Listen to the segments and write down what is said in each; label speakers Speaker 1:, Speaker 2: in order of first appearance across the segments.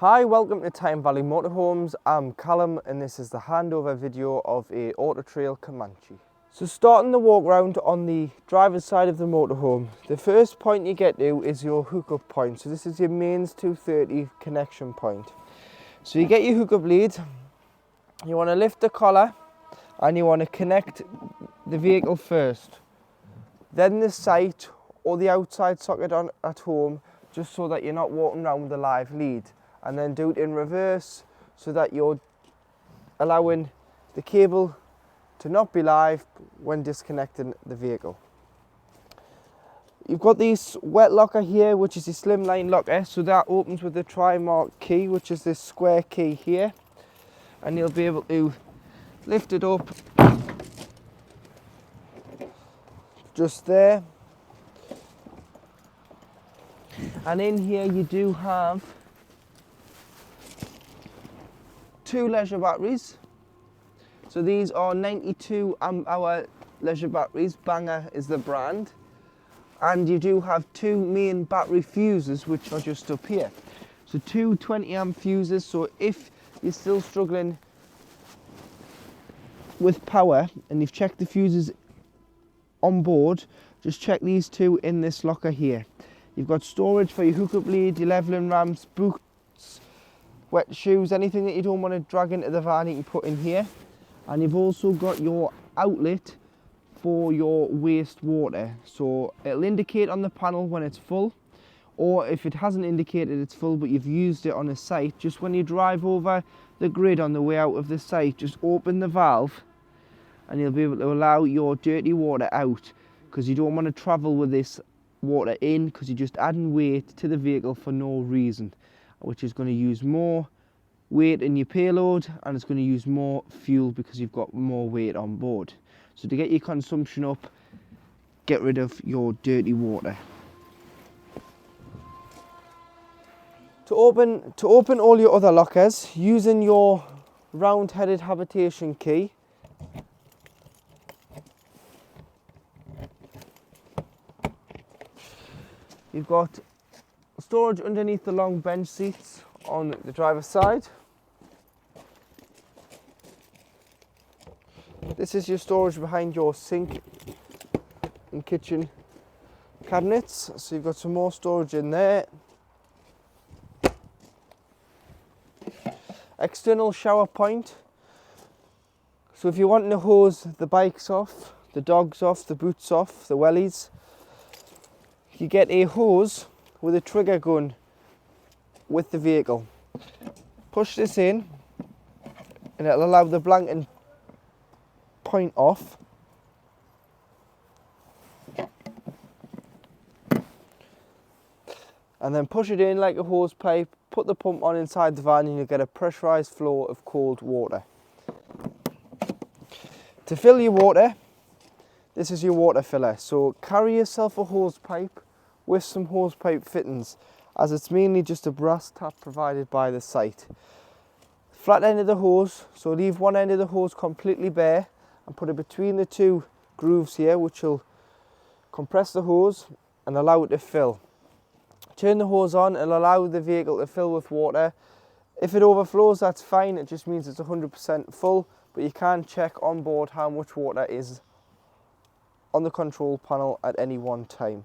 Speaker 1: Hi, welcome to Tyne Valley Motorhomes. I'm Callum and this is the handover video of a Auto Trail Comanche. So starting the walk round on the driver's side of the motorhome, the first point you get to is your hookup point. So this is your mains 230 connection point. So you get your hookup lead, you want to lift the collar and you want to connect the vehicle first. Then the sight or the outside socket on at home, just so that you're not walking around with a live lead. And then do it in reverse so that you're allowing the cable to not be live when disconnecting the vehicle. You've got this wet locker here, which is a slimline locker, so that opens with the tri-mark key, which is this square key here, and you'll be able to lift it up just there. And in here you do have 2 leisure batteries. So these are 92 amp hour leisure batteries. Banger is the brand. And you do have 2 main battery fuses, which are just up here. So 2 20 amp fuses. So if you're still struggling with power and you've checked the fuses on board, just check these 2 in this locker here. You've got storage for your hookup lead, your leveling ramps, boots, wet shoes, anything that you don't want to drag into the van you can put in here. And you've also got your outlet for your waste water. So it'll indicate on the panel when it's full, or if it hasn't indicated it's full but you've used it on a site, just when you drive over the grid on the way out of the site, just open the valve and you'll be able to allow your dirty water out, because you don't want to travel with this water in, because you're just adding weight to the vehicle for no reason, which is going to use more weight in your payload and it's going to use more fuel because you've got more weight on board. So to get your consumption up, get rid of your dirty water. To open all your other lockers, using your round-headed habitation key, you've got storage underneath the long bench seats on the driver's side. This is your storage behind your sink and kitchen cabinets. So you've got some more storage in there. External shower point. So if you're wanting to hose the bikes off, the dogs off, the boots off, the wellies, you get a hose with a trigger gun with the vehicle. Push this in and it'll allow the blanket point off. And then push it in like a hose pipe, put the pump on inside the van and you'll get a pressurised flow of cold water. To fill your water, this is your water filler. So carry yourself a hose pipe with some hose pipe fittings, as it's mainly just a brass tap provided by the site. Flat end of the hose, so leave one end of the hose completely bare and put it between the 2 grooves here, which will compress the hose and allow it to fill. Turn the hose on and allow the vehicle to fill with water. If it overflows, that's fine, it just means it's 100% full, but you can check on board how much water is on the control panel at any one time.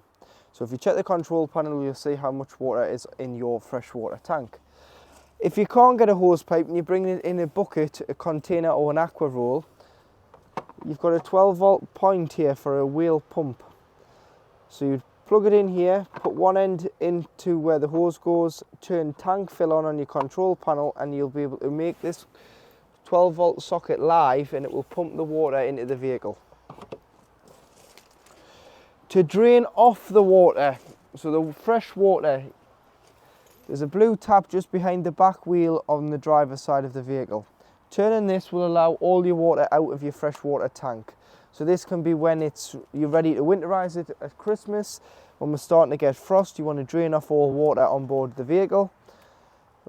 Speaker 1: So if you check the control panel, you'll see how much water is in your freshwater tank. If you can't get a hose pipe and you bring it in a bucket, a container or an aqua roll, you've got a 12 volt point here for a wheel pump. So you'd plug it in here, put one end into where the hose goes, turn tank fill on your control panel and you'll be able to make this 12 volt socket live and it will pump the water into the vehicle. To drain off the water, so the fresh water, there's a blue tap just behind the back wheel on the driver's side of the vehicle. Turning this will allow all your water out of your freshwater tank. So this can be when you're ready to winterize it at Christmas, when we're starting to get frost, you want to drain off all water on board the vehicle,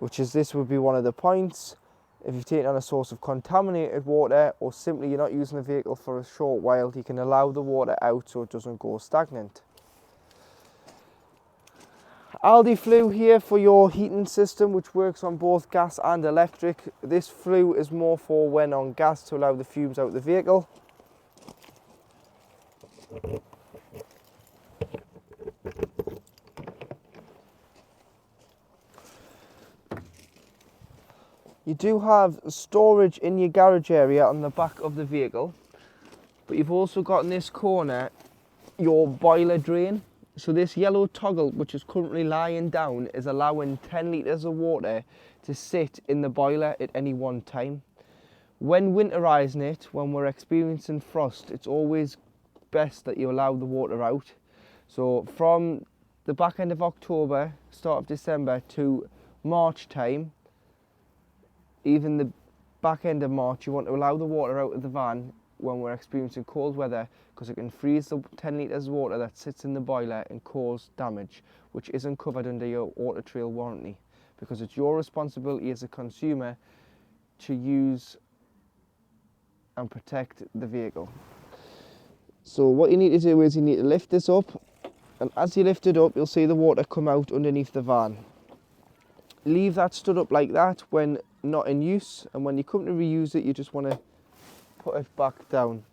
Speaker 1: this would be one of the points. If you've taken on a source of contaminated water, or simply you're not using the vehicle for a short while, you can allow the water out so it doesn't go stagnant. Aldi flue here for your heating system, which works on both gas and electric. This flue is more for when on gas to allow the fumes out of the vehicle. You do have storage in your garage area on the back of the vehicle, but you've also got in this corner your boiler drain. So this yellow toggle, which is currently lying down, is allowing 10 litres of water to sit in the boiler at any one time. When winterising it, when we're experiencing frost, it's always best that you allow the water out. So from the back end of October, start of December to March time, even the back end of March, you want to allow the water out of the van when we're experiencing cold weather, because it can freeze the 10 litres of water that sits in the boiler and cause damage, which isn't covered under your auto trail warranty, because it's your responsibility as a consumer to use and protect the vehicle. So what you need to do is you need to lift this up, and as you lift it up, you'll see the water come out underneath the van. Leave that stood up like that when not in use, and when you come to reuse it, you just want to put it back down.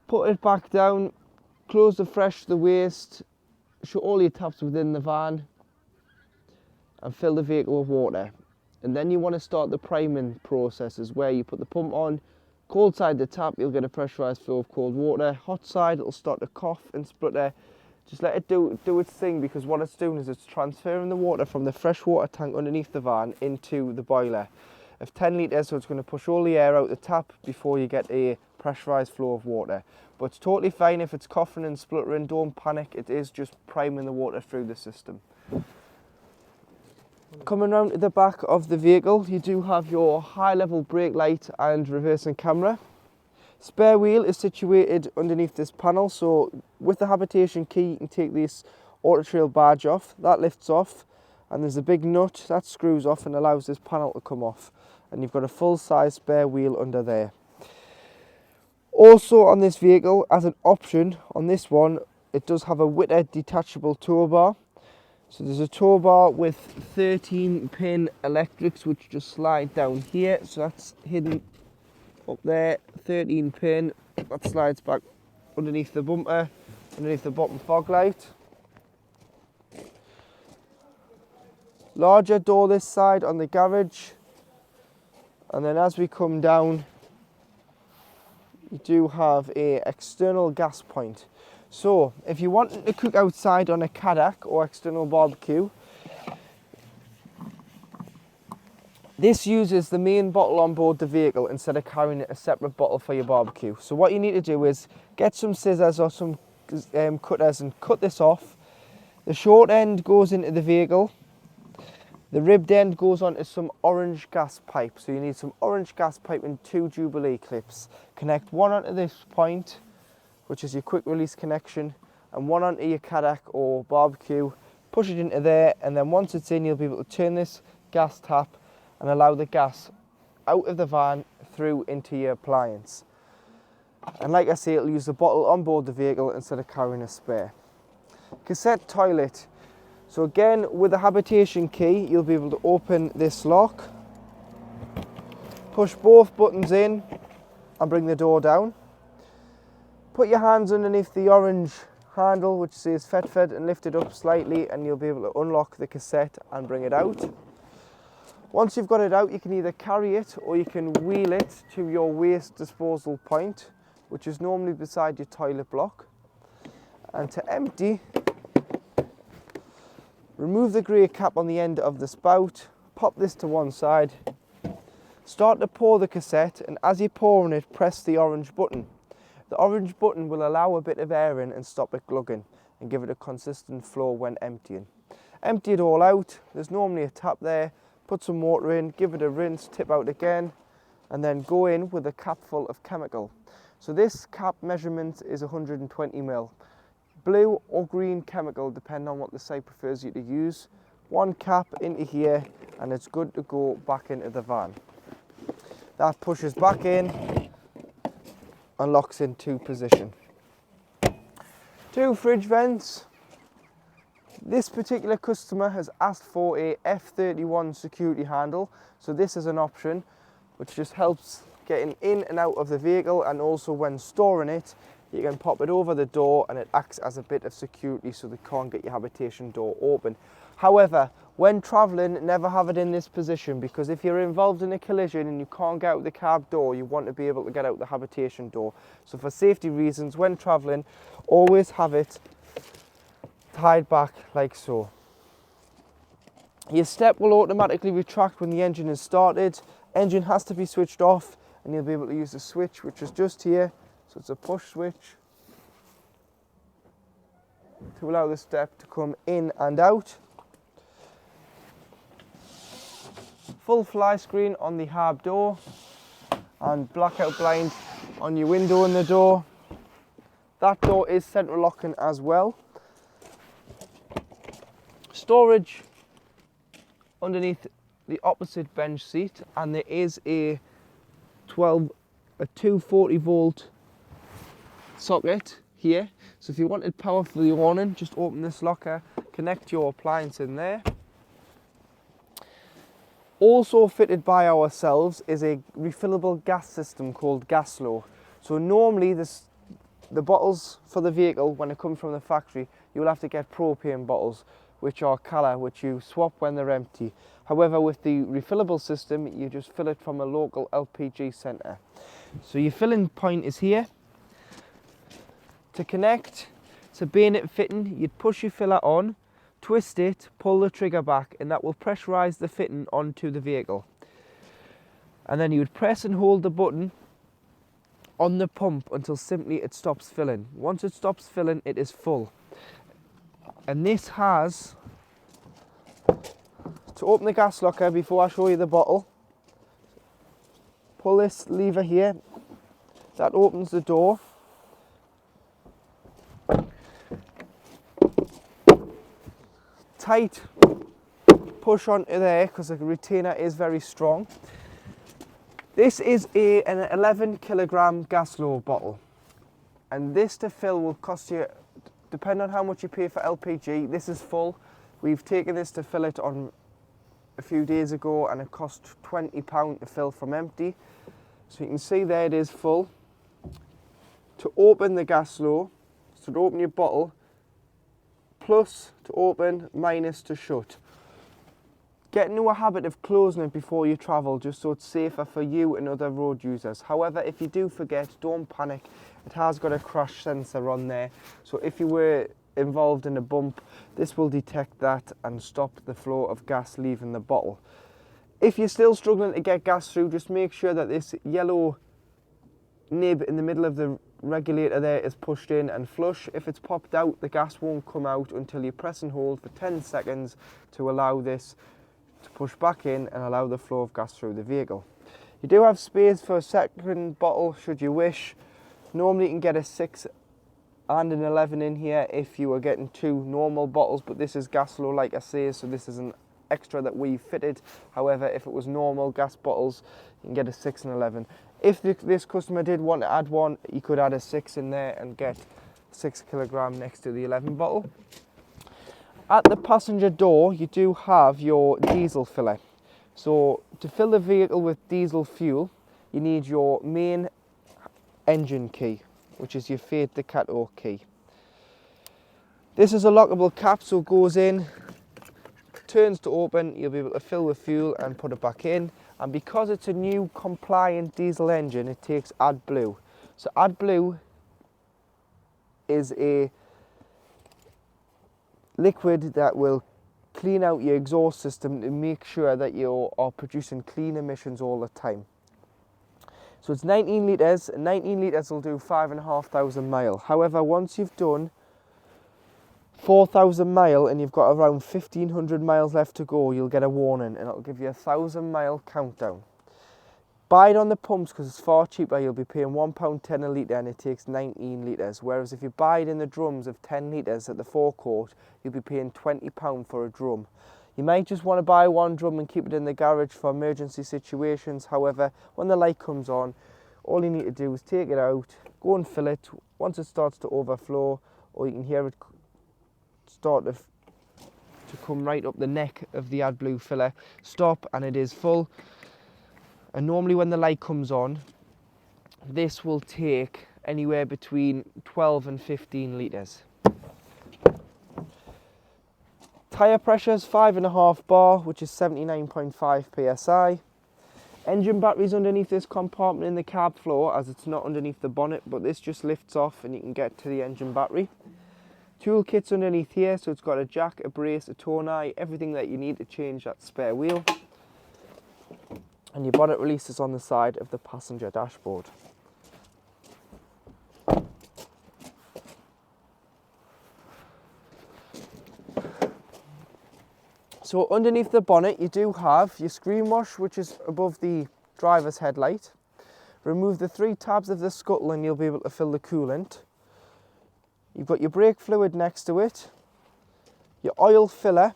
Speaker 1: Put it back down, close the fresh, the waste, shut all your taps within the van, and fill the vehicle with water. And then you want to start the priming processes, where you put the pump on. Cold side the tap, you'll get a pressurised flow of cold water. Hot side, it'll start to cough and splutter. Just let it do its thing, because what it's doing is it's transferring the water from the fresh water tank underneath the van into the boiler. Of 10 litres, so it's going to push all the air out the tap before you get a pressurised flow of water. But it's totally fine if it's coughing and spluttering, don't panic, it is just priming the water through the system. Coming round to the back of the vehicle, you do have your high level brake light and reversing camera. Spare wheel is situated underneath this panel, so with the habitation key you can take this auto trail badge off, that lifts off, and there's a big nut that screws off and allows this panel to come off, and you've got a full size spare wheel under there. Also on this vehicle, as an option on this one, it does have a Witter detachable tow bar. So there's a tow bar with 13 pin electrics which just slide down here, so that's hidden up there, 13 pin, that slides back underneath the bumper, underneath the bottom fog light. Larger door this side on the garage, and then as we come down you do have a external gas point. So if you want to cook outside on a Kadak or external barbecue, this uses the main bottle on board the vehicle instead of carrying a separate bottle for your barbecue. So what you need to do is get some scissors or some cutters and cut this off. The short end goes into the vehicle. The ribbed end goes onto some orange gas pipe. So you need some orange gas pipe and 2 Jubilee clips. Connect one onto this point, which is your quick release connection, and one onto your Kadak or barbecue. Push it into there, and then once it's in, you'll be able to turn this gas tap and allow the gas out of the van through into your appliance. And like I say, it'll use the bottle on board the vehicle instead of carrying a spare. Cassette toilet. So again, with the habitation key, you'll be able to open this lock, push both buttons in and bring the door down. Put your hands underneath the orange handle which says FET and lift it up slightly, and you'll be able to unlock the cassette and bring it out. Once you've got it out, you can either carry it or you can wheel it to your waste disposal point, which is normally beside your toilet block. And to empty, remove the grey cap on the end of the spout, pop this to one side, start to pour the cassette, and as you're pouring it, press the orange button. The orange button will allow a bit of air in and stop it glugging and give it a consistent flow when emptying. Empty it all out, there's normally a tap there, put some water in, give it a rinse, tip out again, and then go in with a cap full of chemical. So this cap measurement is 120 ml. Blue or green chemical, depending on what the site prefers you to use. One cap into here and it's good to go back into the van. That pushes back in and locks into position. 2 fridge vents. This particular customer has asked for a F31 security handle, so this is an option which just helps getting in and out of the vehicle, and also when storing it, you can pop it over the door and it acts as a bit of security so they can't get your habitation door open. However, when travelling, never have it in this position, because if you're involved in a collision and you can't get out the cab door, you want to be able to get out the habitation door. So for safety reasons, when travelling, always have it tied back like so. Your step will automatically retract when the engine is started. Engine has to be switched off, and you'll be able to use the switch, which is just here. So it's a push switch to allow the step to come in and out. Full fly screen on the hab door, and blackout blind on your window and the door. That door is central locking as well. Storage underneath the opposite bench seat, and there is a 240 volt socket here. So if you wanted power for the awning, just open this locker, connect your appliance in there. Also fitted by ourselves is a refillable gas system called Gaslow. So normally the bottles for the vehicle, when it comes from the factory, you'll have to get propane bottles, which are colour, which you swap when they're empty. However, with the refillable system, you just fill it from a local LPG centre. So your filling point is here. To connect, it's a bayonet fitting. You'd push your filler on, twist it, pull the trigger back, and that will pressurise the fitting onto the vehicle. And then you would press and hold the button on the pump until simply it stops filling. Once it stops filling, it is full. And this has, to open the gas locker before I show you the bottle, pull this lever here, that opens the door. Tight push onto there because the retainer is very strong. This is an 11 kilogram Gaslow bottle, and this to fill will cost you, depending on how much you pay for LPG. This is full. We've taken this to fill it on a few days ago, and it cost £20 to fill from empty. So you can see there it is full. To open the Gaslow, so to open your bottle, plus to open, minus to shut. Get into a habit of closing it before you travel, just so it's safer for you and other road users. However, if you do forget, don't panic. It has got a crash sensor on there, so if you were involved in a bump, this will detect that and stop the flow of gas leaving the bottle. If you're still struggling to get gas through, just make sure that this yellow nib in the middle of the regulator there is pushed in and flush. If it's popped out, the gas won't come out until you press and hold for 10 seconds to allow this to push back in and allow the flow of gas through the vehicle. You do have space for a second bottle should you wish. Normally you can get a 6 and an 11 in here if you were getting 2 normal bottles, but this is Gaslow, like I say, so this is an extra that we fitted. However, if it was normal gas bottles, you can get a 6 and 11. If this customer did want to add one, you could add a 6 in there and get 6 kilogram next to the 11 bottle. At the passenger door, you do have your diesel filler. So to fill the vehicle with diesel fuel, you need your main engine key, which is your Fiat Ducato key. This is a lockable cap, so it goes in, turns to open, you'll be able to fill with fuel and put it back in. And because it's a new compliant diesel engine, it takes AdBlue. So AdBlue is a liquid that will clean out your exhaust system to make sure that you are producing clean emissions all the time. So it's 19 litres, and 19 litres will do 5,500 miles. However, once you've done 4,000 miles and you've got around 1,500 miles left to go, you'll get a warning, and it'll give you a 1,000 mile countdown. Buy it on the pumps because it's far cheaper. You'll be paying £1.10 a litre and it takes 19 litres. Whereas if you buy it in the drums of 10 litres at the forecourt, you'll be paying £20 for a drum. You might just want to buy one drum and keep it in the garage for emergency situations. However, when the light comes on, all you need to do is take it out, go and fill it. Once it starts to overflow, or you can hear it start to to come right up the neck of the AdBlue filler, stop, and it is full. And normally when the light comes on, this will take anywhere between 12 and 15 litres. Tyre pressure is 5.5 bar, which is 79.5 psi. Engine batteries underneath this compartment in the cab floor, as it's not underneath the bonnet, but this just lifts off and you can get to the engine battery. Toolkit's underneath here, so it's got a jack, a brace, a tone eye, everything that you need to change that spare wheel. And your bonnet release is on the side of the passenger dashboard. So underneath the bonnet you do have your screen wash, which is above the driver's headlight. Remove the 3 tabs of the scuttle and you'll be able to fill the coolant. You've got your brake fluid next to it, your oil filler.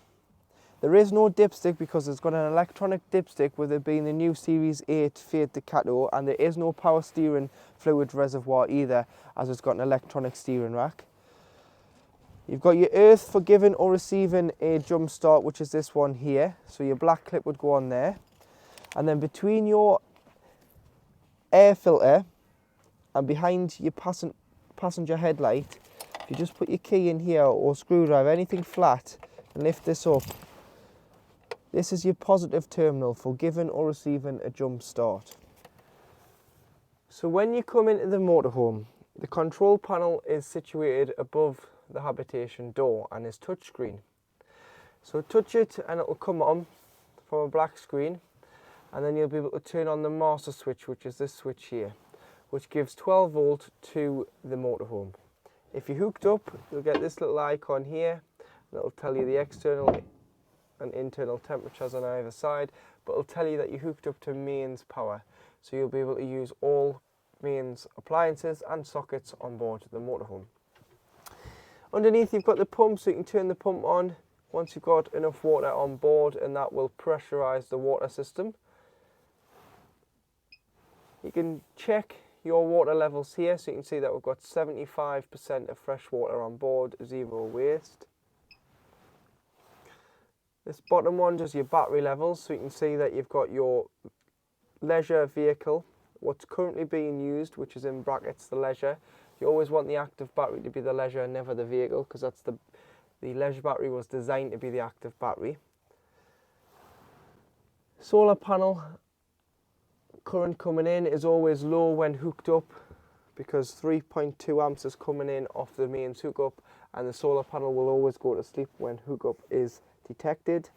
Speaker 1: There is no dipstick because it's got an electronic dipstick, with it being the new Series 8 Fiat Ducato, and there is no power steering fluid reservoir either, as it's got an electronic steering rack. You've got your earth for giving or receiving a jump start, which is this one here. So your black clip would go on there. And then between your air filter and behind your passenger headlight, if you just put your key in here or screwdriver, anything flat, and lift this up, this is your positive terminal for giving or receiving a jump start. So when you come into the motorhome, the control panel is situated above the habitation door and is touchscreen. So touch it and it will come on from a black screen, and then you'll be able to turn on the master switch, which is this switch here, which gives 12 volt to the motorhome. If you're hooked up, you'll get this little icon here, and it'll tell you the external and internal temperatures on either side, but it'll tell you that you're hooked up to mains power, so you'll be able to use all mains appliances and sockets on board the motorhome. Underneath you've got the pump, so you can turn the pump on once you've got enough water on board, and that will pressurise the water system. You can check your water levels here, so you can see that we've got 75% of fresh water on board, 0 waste. This bottom one does your battery levels, so you can see that you've got your leisure vehicle, what's currently being used, which is in brackets the leisure. You always want the active battery to be the leisure and never the vehicle, because that's the leisure battery was designed to be the active battery. Solar panel current coming in is always low when hooked up, because 3.2 amps is coming in off the mains hookup, and the solar panel will always go to sleep when hookup is detected.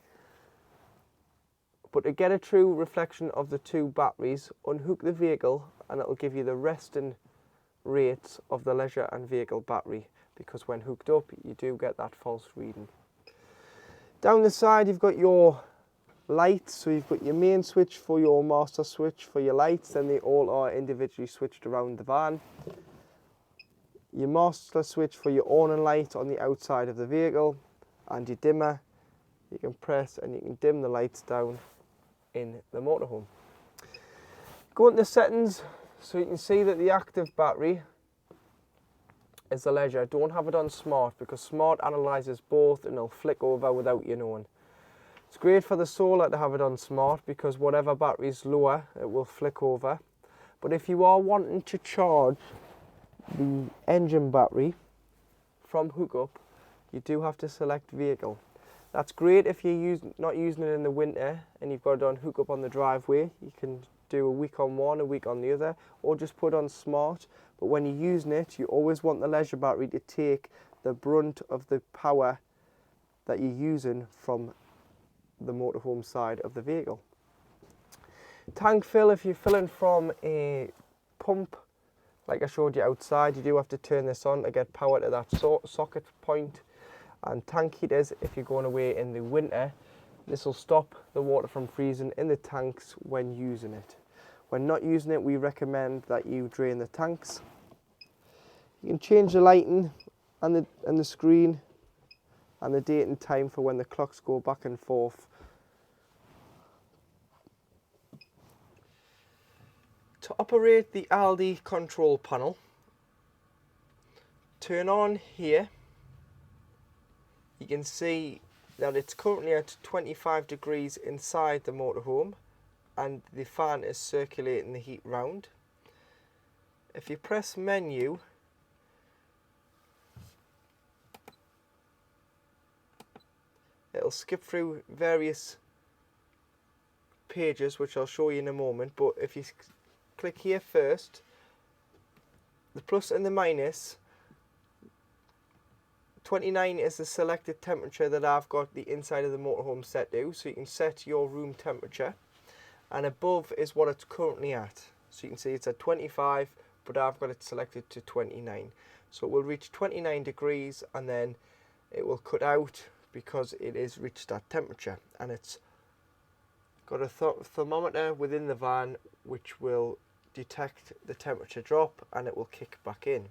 Speaker 1: But to get a true reflection of the 2 batteries, unhook the vehicle and it will give you the resting rates of the leisure and vehicle battery, because when hooked up you do get that false reading. Down the side you've got your lights, so you've got your main switch for your master switch for your lights, and they all are individually switched around the van. Your master switch for your awning light on the outside of the vehicle, and your dimmer. You can press and you can dim the lights down in the motorhome. Go into settings, so you can see that the active battery is the leisure. Don't have it on smart, because smart analyses both and it'll flick over without you knowing. It's great for the solar to have it on smart, because whatever battery is lower, it will flick over. But if you are wanting to charge the engine battery from hookup, you do have to select vehicle. That's great if you're not using it in the winter and you've got it on hookup on the driveway. You can do a week on one, a week on the other, or just put on smart. But when you're using it, you always want the leisure battery to take the brunt of the power that you're using from the motorhome side of the vehicle. Tank fill, if you're filling from a pump, like I showed you outside, you do have to turn this on to get power to that socket point. And tank heaters, if you're going away in the winter, this will stop the water from freezing in the tanks when using it. When not using it, we recommend that you drain the tanks. You can change the lighting and the screen and the date and time for when the clocks go back and forth. To operate the Aldi control panel, turn on here. You can see that it's currently at 25 degrees inside the motorhome and the fan is circulating the heat round. If you press menu, it'll skip through various pages which I'll show you in a moment, but if you click here first, the plus and the minus, 29 is the selected temperature that I've got the inside of the motorhome set to, so you can set your room temperature, and above is what it's currently at. So you can see it's at 25, but I've got it selected to 29. So it will reach 29 degrees and then it will cut out because it is reached that temperature, and it's got a thermometer within the van which will detect the temperature drop and it will kick back in.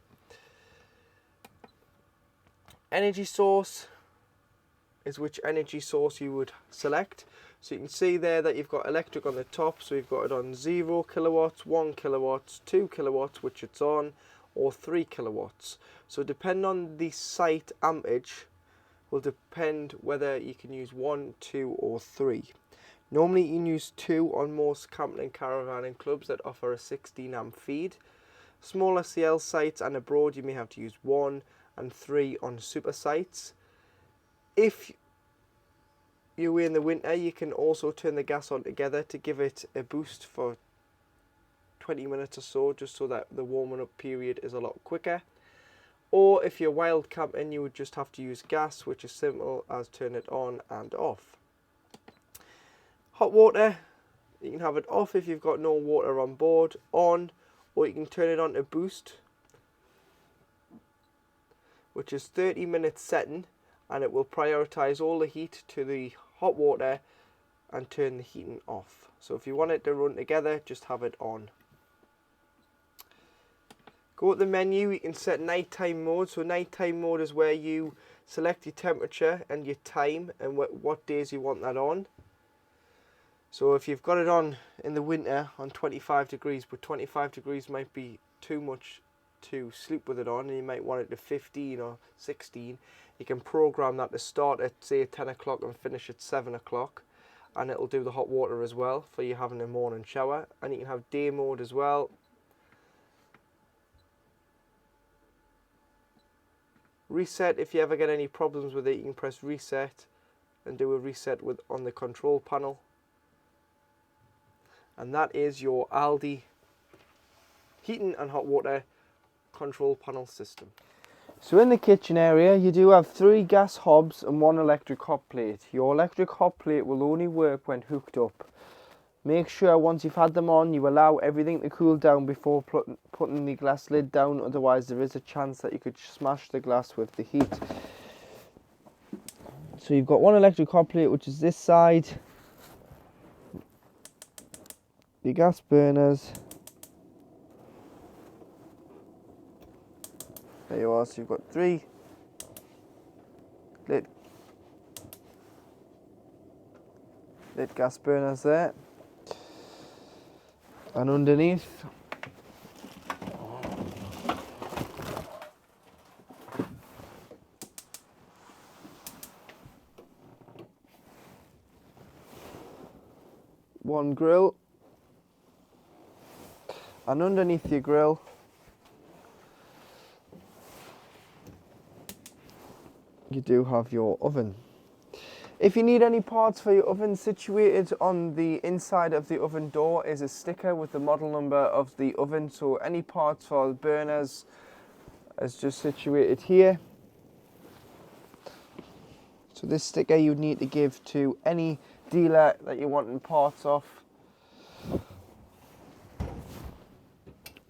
Speaker 1: Energy source is which energy source you would select. So you can see there that you've got electric on the top, so you've got it on 0 kilowatts, 1 kilowatts, 2 kilowatts, which it's on, or 3 kilowatts. So depending on the site ampage will depend whether you can use 1, 2 or 3. Normally you can use 2 on most camping and caravanning clubs that offer a 16 amp feed. Smaller CL sites and abroad you may have to use 1 and 3 on super sites. If you're away in the winter, you can also turn the gas on together to give it a boost for 20 minutes or so, just so that the warming up period is a lot quicker. Or if you're wild camping, you would just have to use gas, which is simple as turn it on and off. Hot water, you can have it off if you've got no water on board, on, or you can turn it on to boost, which is 30 minutes setting, and it will prioritize all the heat to the hot water and turn the heating off. So if you want it to run together, just have it on. Go to the menu, you can set nighttime mode. So nighttime mode is where you select your temperature and your time and what days you want that on. So if you've got it on in the winter on 25 degrees, but 25 degrees might be too much to sleep with it on, and you might want it to 15 or 16, you can program that to start at say 10 o'clock and finish at 7 o'clock, and it'll do the hot water as well for you having a morning shower. And you can have day mode as well. Reset, if you ever get any problems with it, you can press reset and do a reset on the control panel. And that is your Aldi heating and hot water control panel system. So in the kitchen area you do have 3 gas hobs and 1 electric hot plate. Your electric hot plate will only work when hooked up. Make sure once you've had them on you allow everything to cool down before putting the glass lid down, otherwise there is a chance that you could smash the glass with the heat. So you've got 1 electric hot plate, which is this side, your gas burners. There you are, so you've got 3 lit gas burners there. And underneath, one grill, and underneath your grill you do have your oven. If you need any parts for your oven, situated on the inside of the oven door is a sticker with the model number of the oven, so any parts for the burners is just situated here. So this sticker you need to give to any dealer that you're wanting parts off.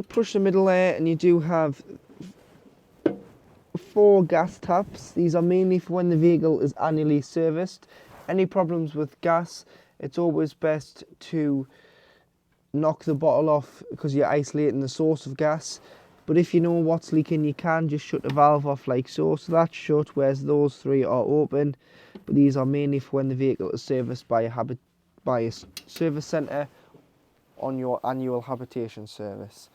Speaker 1: Push the middle there and you do have 4 gas taps. These are mainly for when the vehicle is annually serviced. Any problems with gas, it's always best to knock the bottle off because you're isolating the source of gas. But if you know what's leaking, you can just shut the valve off like so. So that's shut, whereas those 3 are open. But these are mainly for when the vehicle is serviced by a service centre on your annual habitation service.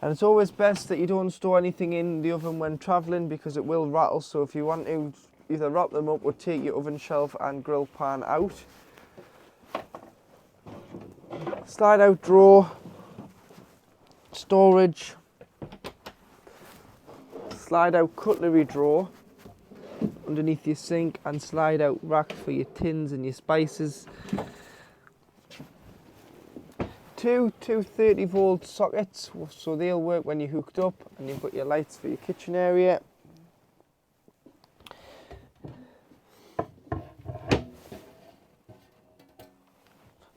Speaker 1: And it's always best that you don't store anything in the oven when travelling because it will rattle. So if you want to either wrap them up or take your oven shelf and grill pan out. Slide out drawer, storage, slide out cutlery drawer underneath your sink, and slide out rack for your tins and your spices. Two 230-volt sockets, so they'll work when you're hooked up, and you've got your lights for your kitchen area.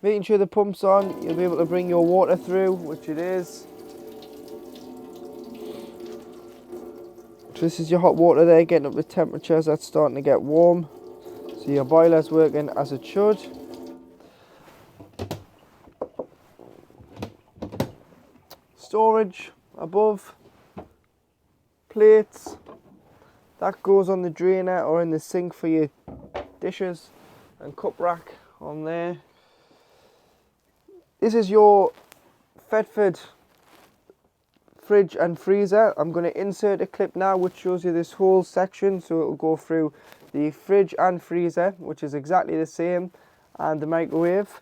Speaker 1: Making sure the pump's on, you'll be able to bring your water through, which it is. So this is your hot water there, getting up to temperatures, that's starting to get warm. So your boiler's working as it should. Storage above, plates, that goes on the drainer or in the sink for your dishes, and cup rack on there. This is your Thetford fridge and freezer. I'm going to insert a clip now which shows you this whole section, so it will go through the fridge and freezer, which is exactly the same, and the microwave.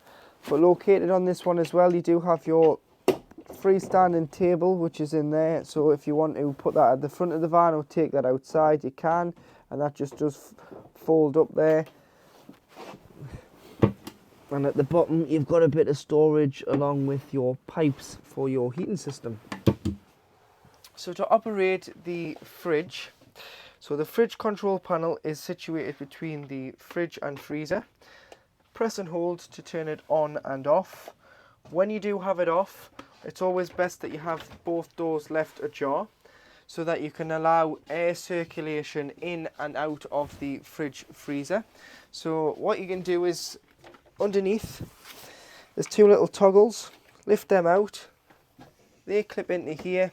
Speaker 1: But located on this one as well, you do have your freestanding table which is in there, so if you want to put that at the front of the van or take that outside, you can, and that just does fold up there. And at the bottom you've got a bit of storage along with your pipes for your heating system. So to operate the fridge, so the fridge control panel is situated between the fridge and freezer. Press and hold to turn it on and off. When you do have it off, it's always best that you have both doors left ajar, so that you can allow air circulation in and out of the fridge freezer. So what you can do is, underneath there's two little toggles, lift them out, they clip into here,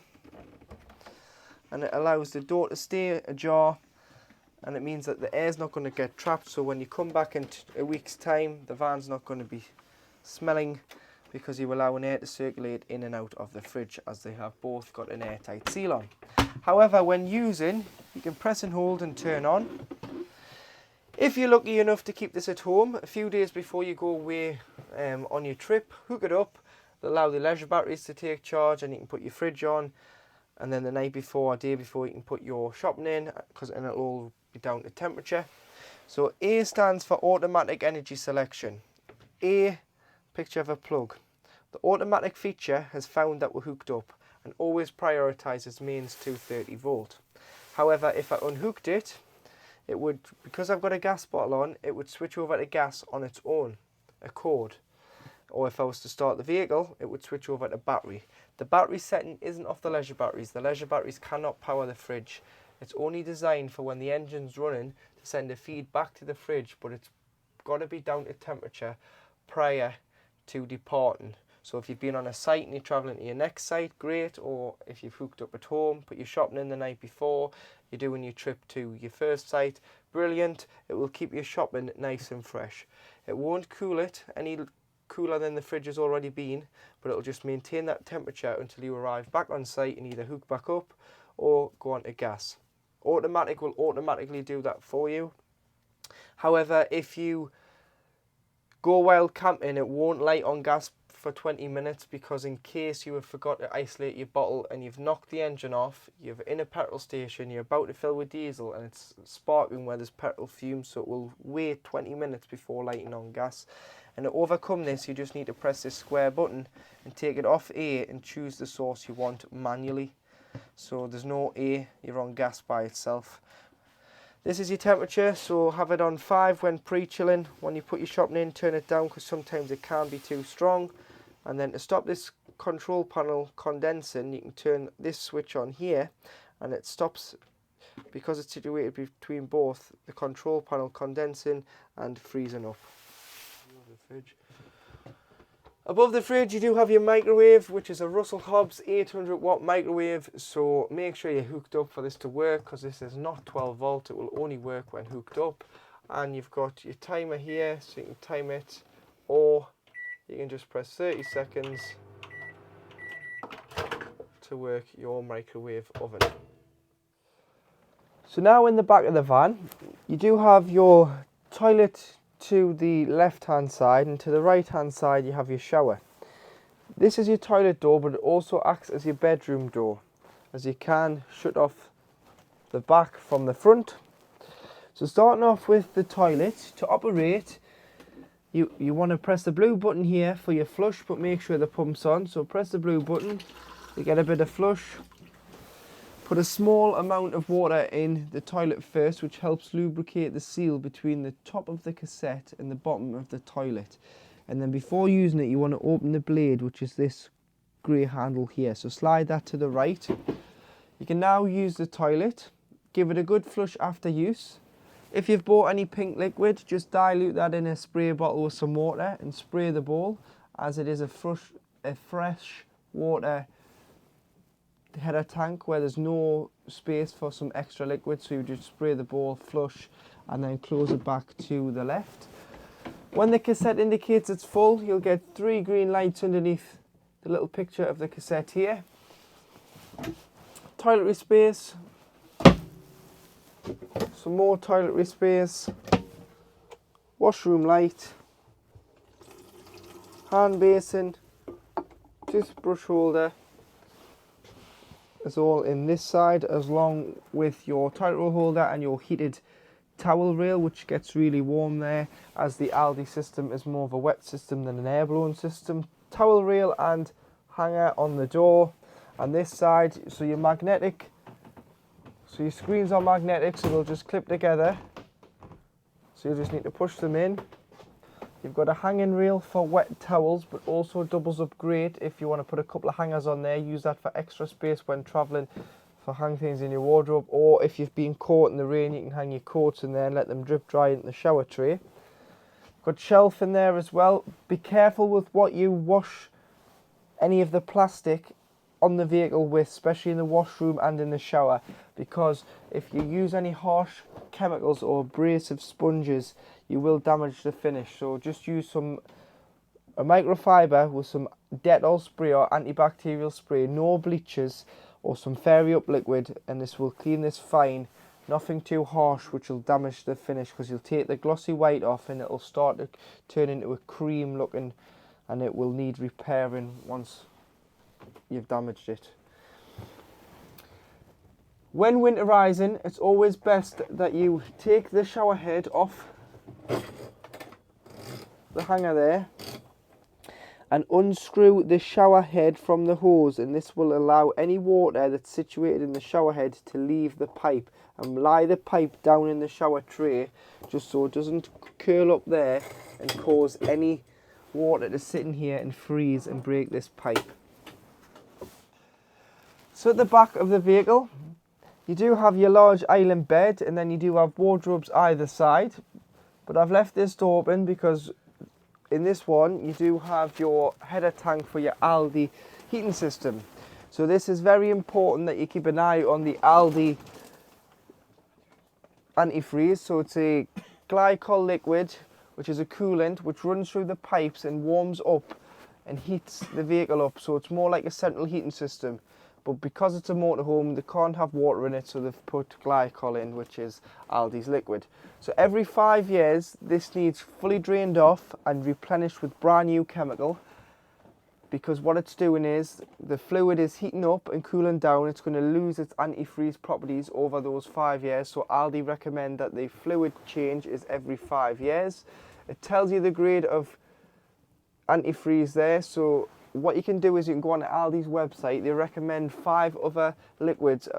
Speaker 1: and it allows the door to stay ajar, and it means that the air's not going to get trapped, so when you come back in a week's time, the van's not going to be smelling, because you allow an air to circulate in and out of the fridge, as they have both got an airtight seal on. However, when using, you can press and hold and turn on. If you're lucky enough to keep this at home, a few days before you go away on your trip, hook it up, allow the leisure batteries to take charge, and you can put your fridge on, and then the night before or day before you can put your shopping in, and it'll all be down to temperature. So A stands for automatic energy selection. A, picture of a plug. The automatic feature has found that we're hooked up and always prioritises mains 230 volt. However, if I unhooked it, it would, because I've got a gas bottle on, it would switch over to gas on its own accord. Or if I was to start the vehicle, it would switch over to battery. The battery setting isn't off the leisure batteries. The leisure batteries cannot power the fridge. It's only designed for when the engine's running to send a feed back to the fridge, but it's got to be down to temperature prior to departing. So if you've been on a site and you're travelling to your next site, great. Or if you've hooked up at home, put your shopping in the night before, you're doing your trip to your first site, brilliant. It will keep your shopping nice and fresh. It won't cool it any cooler than the fridge has already been, but it'll just maintain that temperature until you arrive back on site and either hook back up or go on to gas. Automatic will automatically do that for you. However, if you go wild camping, it won't light on gas for 20 minutes, because in case you have forgot to isolate your bottle and you've knocked the engine off, you're in a petrol station, you're about to fill with diesel and it's sparking where there's petrol fumes, so it will wait 20 minutes before lighting on gas. And to overcome this, you just need to press this square button and take it off A and choose the source you want manually. So there's no A, you're on gas by itself. This is your temperature, so have it on 5 when pre-chilling. When you put your shopping in, turn it down because sometimes it can be too strong. And then to stop this control panel condensing, you can turn this switch on here and it stops, because it's situated between both, the control panel condensing and freezing up. Above the fridge you do have your microwave, which is a Russell Hobbs 800 watt microwave, so make sure you're hooked up for this to work, because this is not 12 volt, it will only work when hooked up. And you've got your timer here, so you can time it, or you can just press 30 seconds to work your microwave oven. So now in the back of the van, you do have your toilet to the left hand side, and to the right hand side you have your shower. This is your toilet door, but it also acts as your bedroom door, as you can shut off the back from the front. So starting off with the toilet, to operate, you want to press the blue button here for your flush, but make sure the pump's on. So press the blue button, you get a bit of flush. Put a small amount of water in the toilet first, which helps lubricate the seal between the top of the cassette and the bottom of the toilet. And then before using it, you want to open the blade, which is this grey handle here. So slide that to the right. You can now use the toilet. Give it a good flush after use. If you've bought any pink liquid, just dilute that in a spray bottle with some water and spray the bowl, as it is a fresh water header tank where there's no space for some extra liquid. So you just spray the bowl, flush, and then close it back to the left. When the cassette indicates it's full, you'll get 3 green lights underneath the little picture of the cassette here. Toiletry space, some more toiletry space, washroom light, hand basin, toothbrush holder is all in this side, along with your toilet roll holder and your heated towel rail, which gets really warm there, as the Aldi system is more of a wet system than an air-blown system. Towel rail and hanger on the door. And this side, so your screens are magnetic, so they'll just clip together. So you just need to push them in. You've got a hanging rail for wet towels, but also doubles up great if you want to put a couple of hangers on there. Use that for extra space when travelling, for hang things in your wardrobe, or if you've been caught in the rain, you can hang your coats in there and let them drip dry into the shower tray. Got shelf in there as well. Be careful with what you wash any of the plastic on the vehicle with, especially in the washroom and in the shower, because if you use any harsh chemicals or abrasive sponges, you will damage the finish. So just use a microfiber with some Dettol spray or antibacterial spray, no bleaches, or some Fairy Up liquid, and this will clean this fine. Nothing too harsh, which will damage the finish, because you'll take the glossy white off and it'll start to turn into a cream looking, and it will need repairing once you've damaged it. When winterizing, it's always best that you take the shower head off the hanger there and unscrew the shower head from the hose, and this will allow any water that's situated in the shower head to leave the pipe, and lie the pipe down in the shower tray just so it doesn't curl up there and cause any water to sit in here and freeze and break this pipe. So at the back of the vehicle, you do have your large island bed, and then you do have wardrobes either side, but I've left this door open because in this one you do have your header tank for your Aldi heating system. So this is very important that you keep an eye on the Aldi antifreeze. So it's a glycol liquid, which is a coolant which runs through the pipes and warms up and heats the vehicle up. So it's more like a central heating system. But because it's a motorhome, they can't have water in it, so they've put glycol in, which is Aldi's liquid. So every 5 years, this needs fully drained off and replenished with brand new chemical, because what it's doing is the fluid is heating up and cooling down. It's going to lose its antifreeze properties over those 5 years. So Aldi recommend that the fluid change is every 5 years. It tells you the grade of antifreeze there. So what you can do is you can go on Aldi's website. They recommend 5 other liquids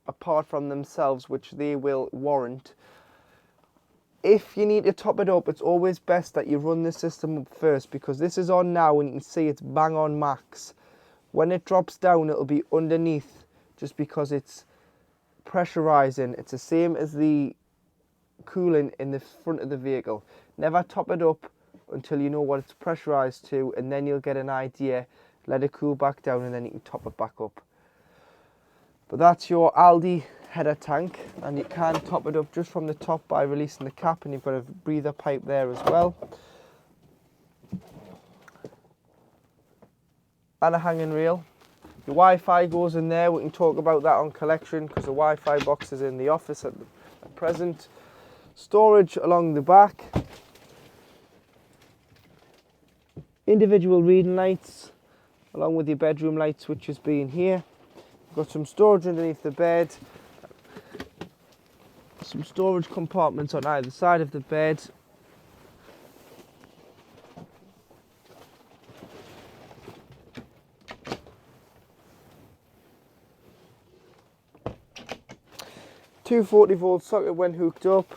Speaker 1: apart from themselves, which they will warrant. If you need to top it up, it's always best that you run the system up first, because this is on now and you can see it's bang on max. When it drops down, it'll be underneath, just because it's pressurizing. It's the same as the cooling in the front of the vehicle. Never top it up until you know what it's pressurized to, and then you'll get an idea. Let it cool back down and then you can top it back up. But that's your Aldi header tank, and you can top it up just from the top by releasing the cap, and you've got a breather pipe there as well, and a hanging rail. Your Wi-Fi goes in there. We can talk about that on collection because the Wi-Fi box is in the office at present. Storage along the back. Individual reading lights along with your bedroom light switches being here. Got some storage underneath the bed. Some storage compartments on either side of the bed. Two 40-volt socket when hooked up.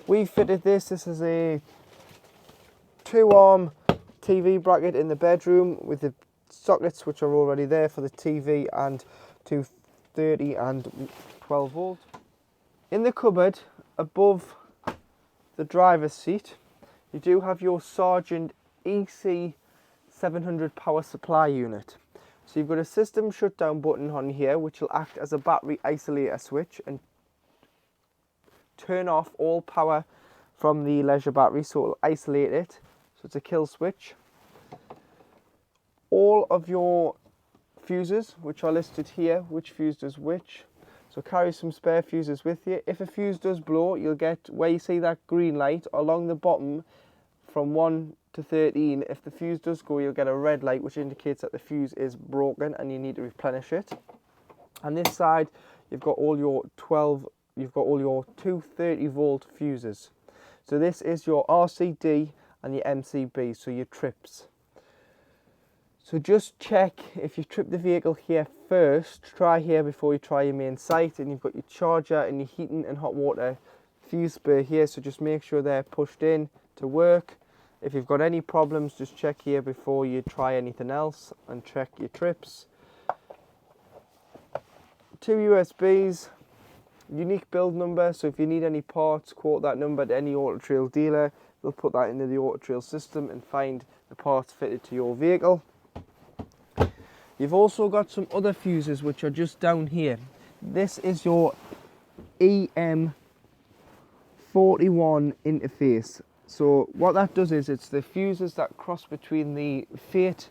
Speaker 1: We fitted this. This is a 2-arm TV bracket in the bedroom with the sockets which are already there for the TV and 230 and 12 volt. In the cupboard above the driver's seat you do have your Sargent EC 700 power supply unit. So you've got a system shutdown button on here which will act as a battery isolator switch and turn off all power from the leisure battery, so it'll isolate it. So it's a kill switch. All of your fuses which are listed here, which fuse does which. So carry some spare fuses with you. If a fuse does blow, you'll get where you see that green light along the bottom from 1 to 13. If the fuse does go, you'll get a red light which indicates that the fuse is broken and you need to replenish it. On this side you've got all your 230 volt fuses. So this is your RCD and your MCB, so your trips. So just check if you trip the vehicle here first, try here before you try your main site, and you've got your charger and your heating and hot water fuse spur here, so just make sure they're pushed in to work. If you've got any problems, just check here before you try anything else and check your trips. 2 USBs, unique build number, so if you need any parts, quote that number to any Auto Trail dealer. They'll put that into the Auto Trail system and find the parts fitted to your vehicle. You've also got some other fuses which are just down here. This is your EM41 interface. So what that does is it's the fuses that cross between the Fiat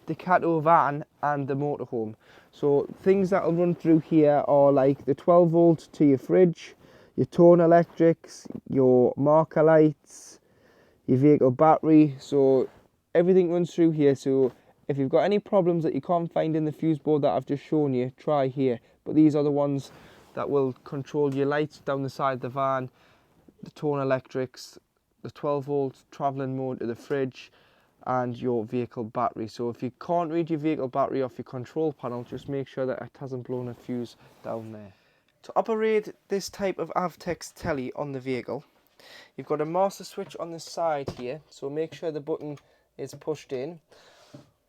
Speaker 1: Ducato van and the motorhome. So things that will run through here are like the 12 volt to your fridge, your tone electrics, your marker lights, your vehicle battery. So everything runs through here. So if you've got any problems that you can't find in the fuse board that I've just shown you, try here. But these are the ones that will control your lights down the side of the van, the tone electrics, the 12 volt travelling mode to the fridge, and your vehicle battery. So if you can't read your vehicle battery off your control panel, just make sure that it hasn't blown a fuse down there. To operate this type of Avtex telly on the vehicle, you've got a master switch on the side here, so make sure the button is pushed in,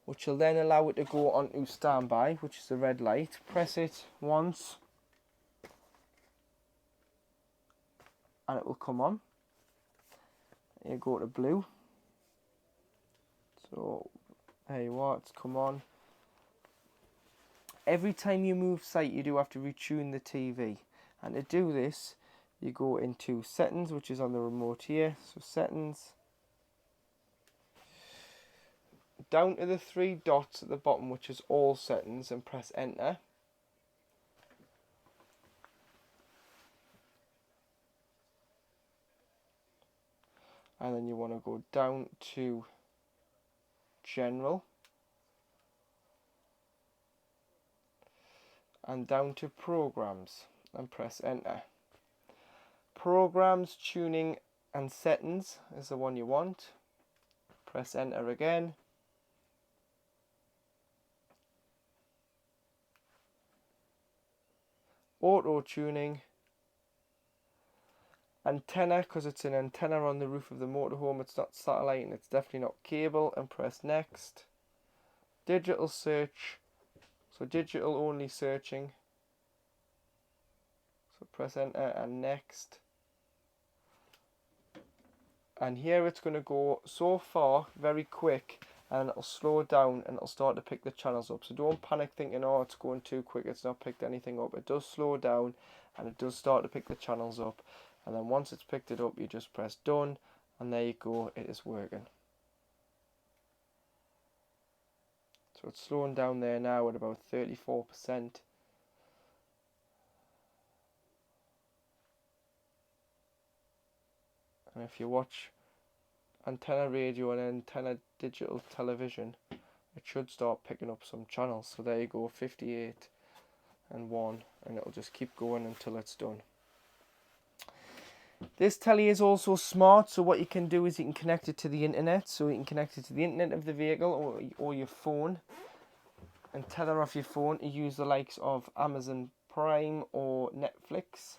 Speaker 1: which will then allow it to go onto standby, which is the red light. Press it once and it will come on. You go to blue. So there you are, it's come on. Every time you move site you do have to retune the TV, and to do this you go into settings, which is on the remote here. So settings, down to the 3 dots at the bottom which is all settings, and press enter. And then you want to go down to general and down to programs and press enter. Programs, tuning and settings is the one you want. Press enter again. Auto tuning. Antenna, because it's an antenna on the roof of the motorhome, it's not satellite and it's definitely not cable, and press next. Digital search, so digital only searching, so press enter and next. And here it's going to go so far very quick, and it'll slow down and it'll start to pick the channels up. So don't panic thinking, oh, it's going too quick, it's not picked anything up. It does slow down and it does start to pick the channels up. And then once it's picked it up, you just press done, and there you go, it is working. So it's slowing down there now at about 34%. And if you watch antenna radio and antenna digital television, it should start picking up some channels. So there you go, 58 and 1, and it'll just keep going until it's done. This telly is also smart, so what you can do is you can connect it to the internet. So you can connect it to the internet of the vehicle or your phone, and tether off your phone to use the likes of Amazon Prime or Netflix.